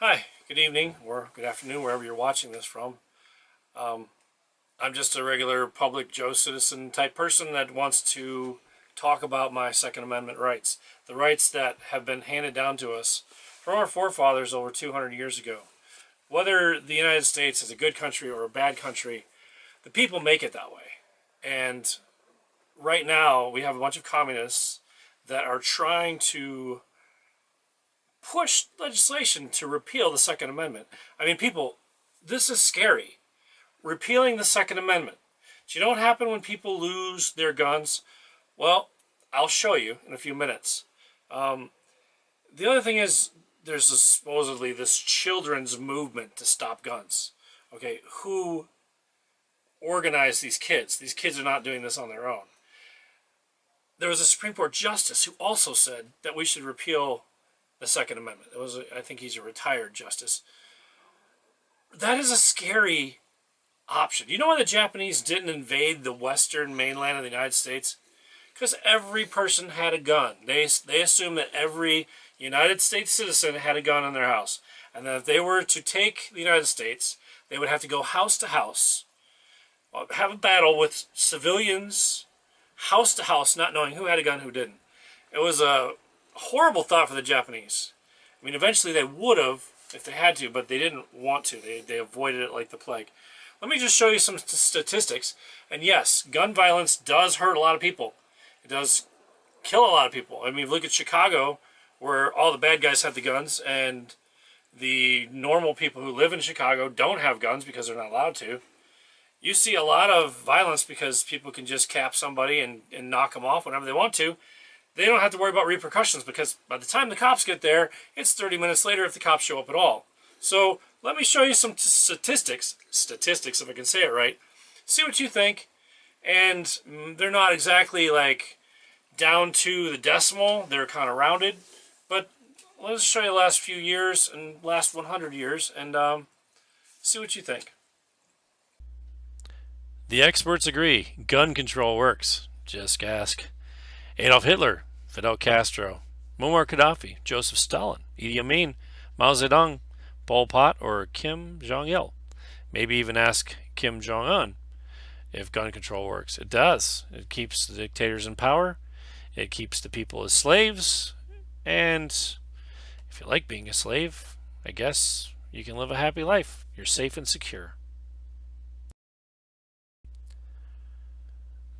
Hi, good evening or good afternoon, wherever you're watching this from. I'm just a regular public Joe citizen type person that wants to talk about my Second Amendment rights. The rights that have been handed down to us from our forefathers over 200 years ago. Whether the United States is a good country or a bad country, the people make it that way. And right now, we have a bunch of communists that are trying to push legislation to repeal the Second Amendment. I mean, people, this is scary. Repealing the Second Amendment. Do you know what happened when people lose their guns? Well, I'll show you in a few minutes. The other thing is, there's supposedly this children's movement to stop guns. Okay, who organized these kids? These kids are not doing this on their own. There was a Supreme Court justice who also said that we should repeal the Second Amendment. I think he's a retired justice. That is a scary option. You know why the Japanese didn't invade the western mainland of the United States? Because every person had a gun. They assumed that every United States citizen had a gun in their house. And that if they were to take the United States, they would have to go house to house, have a battle with civilians, house to house, not knowing who had a gun, who didn't. It was a horrible thought for the Japanese. I mean, eventually they would have if they had to, but they didn't want to. They avoided it like the plague. Let me just show you some statistics. And yes, gun violence does hurt a lot of people. It does kill a lot of people. I mean, look at Chicago, where all the bad guys have the guns, and the normal people who live in Chicago don't have guns because they're not allowed to. You see a lot of violence because people can just cap somebody and knock them off whenever they want to. They don't have to worry about repercussions because by the time the cops get there, it's 30 minutes later if the cops show up at all. So let me show you some statistics, if I can say it right. See what you think. And they're not exactly like down to the decimal. They're kind of rounded. But let's show you the last few years and last 100 years and see what you think. The experts agree. Gun control works. Just ask Adolf Hitler, Fidel Castro, Muammar Gaddafi, Joseph Stalin, Idi Amin, Mao Zedong, Pol Pot, or Kim Jong-il. Maybe even ask Kim Jong-un if gun control works. It does. It keeps the dictators in power. It keeps the people as slaves. And if you like being a slave, I guess you can live a happy life. You're safe and secure.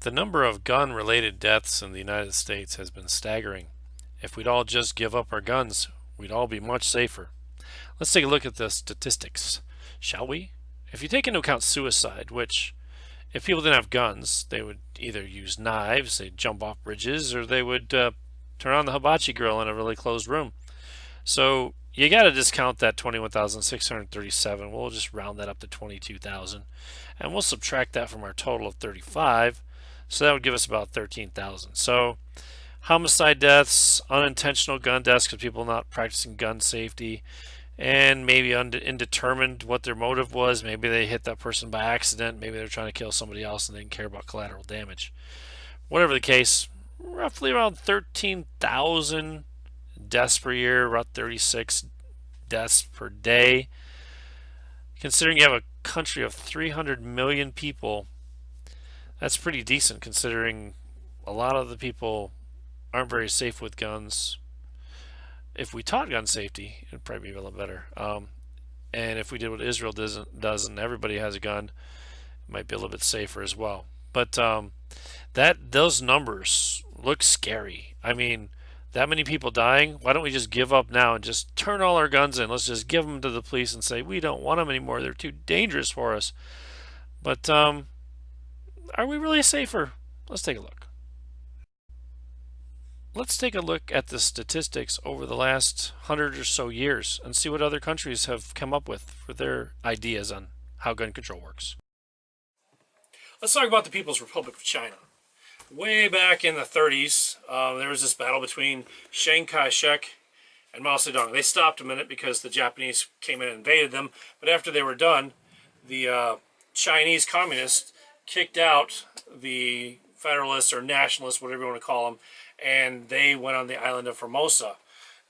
The number of gun-related deaths in the United States has been staggering. If we'd all just give up our guns, we'd all be much safer. Let's take a look at the statistics, shall we? If you take into account suicide, which, if people didn't have guns, they would either use knives, they'd jump off bridges, or they would turn on the hibachi grill in a really closed room. So you got to discount that 21,637. We'll just round that up to 22,000. And we'll subtract that from our total of 35. So that would give us about 13,000. So homicide deaths, unintentional gun deaths because people not practicing gun safety, and maybe indeterminate what their motive was. Maybe they hit that person by accident. Maybe they're trying to kill somebody else and they didn't care about collateral damage. Whatever the case, roughly around 13,000 deaths per year, about 36 deaths per day. Considering you have a country of 300 million people, that's pretty decent considering a lot of the people aren't very safe with guns. If we taught gun safety, it'd probably be a little better. And if we did what Israel does and everybody has a gun, it might be a little bit safer as well. But those numbers look scary. I mean, that many people dying, why don't we just give up now and just turn all our guns in? Let's just give them to the police and say, we don't want them anymore. They're too dangerous for us. But are we really safer? Let's take a look. Let's take a look at the statistics over the last 100 or so years and see what other countries have come up with for their ideas on how gun control works. Let's talk about the People's Republic of China. Way back in the 30s, there was this battle between Chiang Kai-shek and Mao Zedong. They stopped a minute because the Japanese came in and invaded them, but after they were done, the Chinese communists kicked out the Federalists or Nationalists, whatever you want to call them, and they went on the island of Formosa.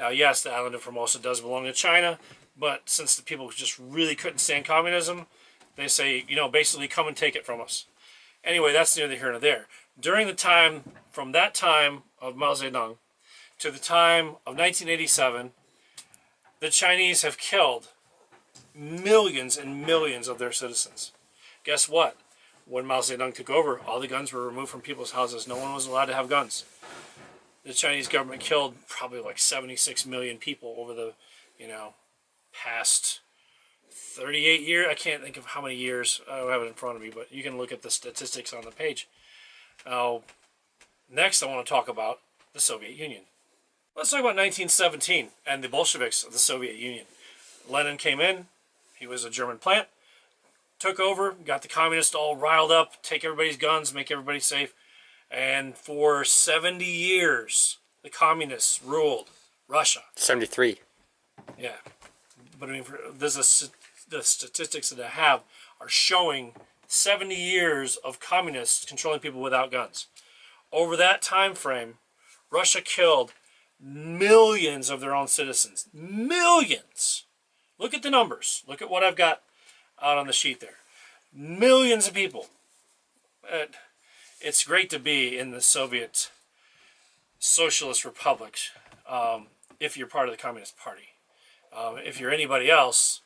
Now, yes, the island of Formosa does belong to China, But since the people just really couldn't stand communism, they say, basically come and take it from us. Anyway, that's neither here nor there. During the time, from that time of Mao Zedong to the time of 1987, the Chinese have killed millions and millions of their citizens. Guess what? When Mao Zedong took over, all the guns were removed from people's houses. No one was allowed to have guns. The Chinese government killed probably like 76 million people over the, past 38 years. I can't think of how many years. I don't have it in front of me, but you can look at the statistics on the page. Now, next I want to talk about the Soviet Union. Let's talk about 1917 and the Bolsheviks of the Soviet Union. Lenin came in. He was a German plant. Took over, got the communists all riled up, take everybody's guns, make everybody safe. And for 70 years, the communists ruled Russia. 73. Yeah. But I mean, the statistics that I have are showing 70 years of communists controlling people without guns. Over that time frame, Russia killed millions of their own citizens. Millions! Look at the numbers. Look at what I've got out on the sheet there. Millions of people. It's great to be in the Soviet Socialist Republic if you're part of the Communist Party. If you're anybody else,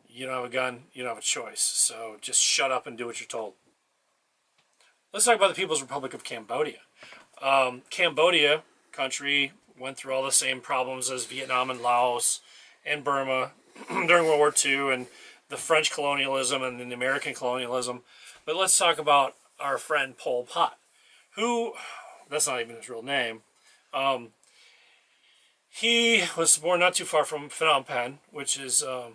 you don't have a gun, you don't have a choice. So just shut up and do what you're told. Let's talk about the People's Republic of Cambodia. Cambodia, country, went through all the same problems as Vietnam and Laos and Burma during World War II and the French colonialism and the American colonialism. But let's talk about our friend Pol Pot, who, that's not even his real name. He was born not too far from Phnom Penh, which is, I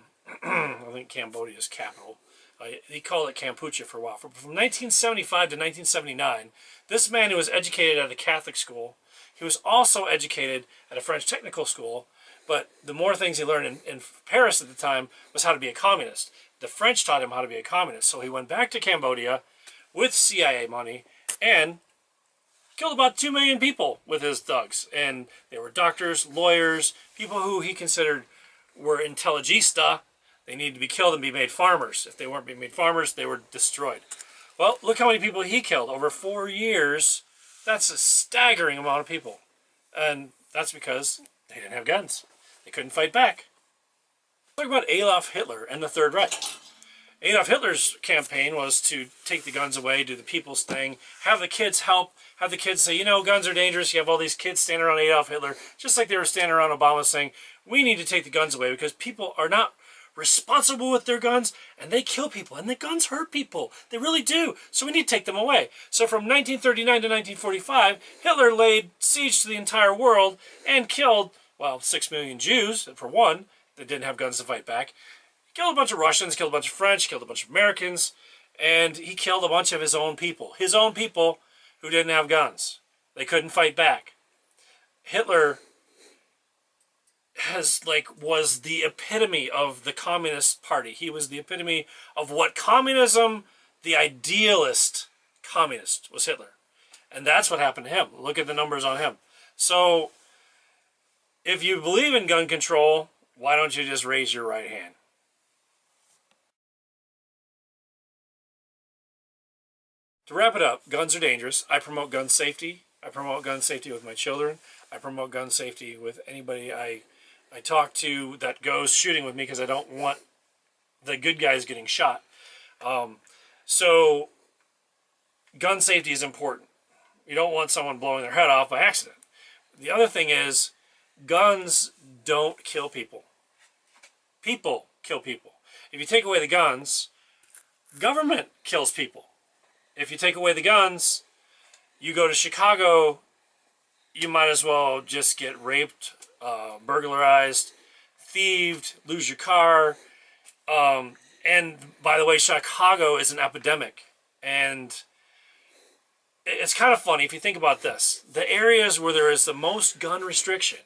think, Cambodia's capital. He called it Kampuchea for a while. From 1975 to 1979, this man who was educated at a Catholic school, he was also educated at a French technical school, but the more things he learned in Paris at the time was how to be a communist. The French taught him how to be a communist, so he went back to Cambodia with CIA money and killed about 2 million people with his thugs. And they were doctors, lawyers, people who he considered were intelligista. They needed to be killed and be made farmers. If they weren't being made farmers, they were destroyed. Well, look how many people he killed. Over 4 years, that's a staggering amount of people. And that's because they didn't have guns. They couldn't fight back. Talk about Adolf Hitler and the Third Reich. Adolf Hitler's campaign was to take the guns away, do the people's thing, have the kids help, have the kids say, guns are dangerous. You have all these kids standing around Adolf Hitler, just like they were standing around Obama saying, we need to take the guns away because people are not responsible with their guns, and they kill people, and the guns hurt people. They really do. So we need to take them away. So from 1939 to 1945, Hitler laid siege to the entire world and killed, 6 million Jews, for one, that didn't have guns to fight back. He killed a bunch of Russians, killed a bunch of French, killed a bunch of Americans, and he killed a bunch of his own people. His own people who didn't have guns. They couldn't fight back. Hitler was the epitome of the Communist Party. He was the epitome of what communism, the idealist communist, was Hitler. And that's what happened to him. Look at the numbers on him. So, if you believe in gun control, why don't you just raise your right hand? To wrap it up, guns are dangerous. I promote gun safety. I promote gun safety with my children. I promote gun safety with anybody I talk to that goes shooting with me because I don't want the good guys getting shot. So gun safety is important. You don't want someone blowing their head off by accident. The other thing is guns don't kill people. People kill people. If you take away the guns, government kills people. If you take away the guns, you go to Chicago, you might as well just get raped, burglarized, thieved, lose your car. And by the way, Chicago is an epidemic. And it's kind of funny if you think about this. The areas where there is the most gun restriction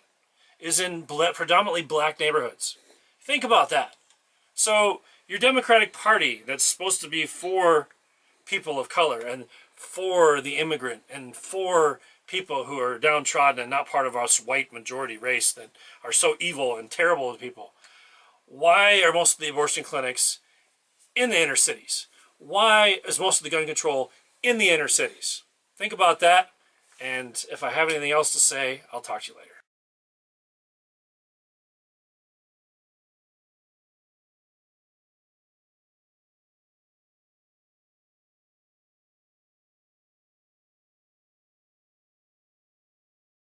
is in predominantly black neighborhoods. Think about that. So your Democratic Party that's supposed to be for people of color and for the immigrant and for people who are downtrodden and not part of us white majority race that are so evil and terrible to people. Why are most of the abortion clinics in the inner cities? Why is most of the gun control in the inner cities? Think about that, and if I have anything else to say, I'll talk to you later.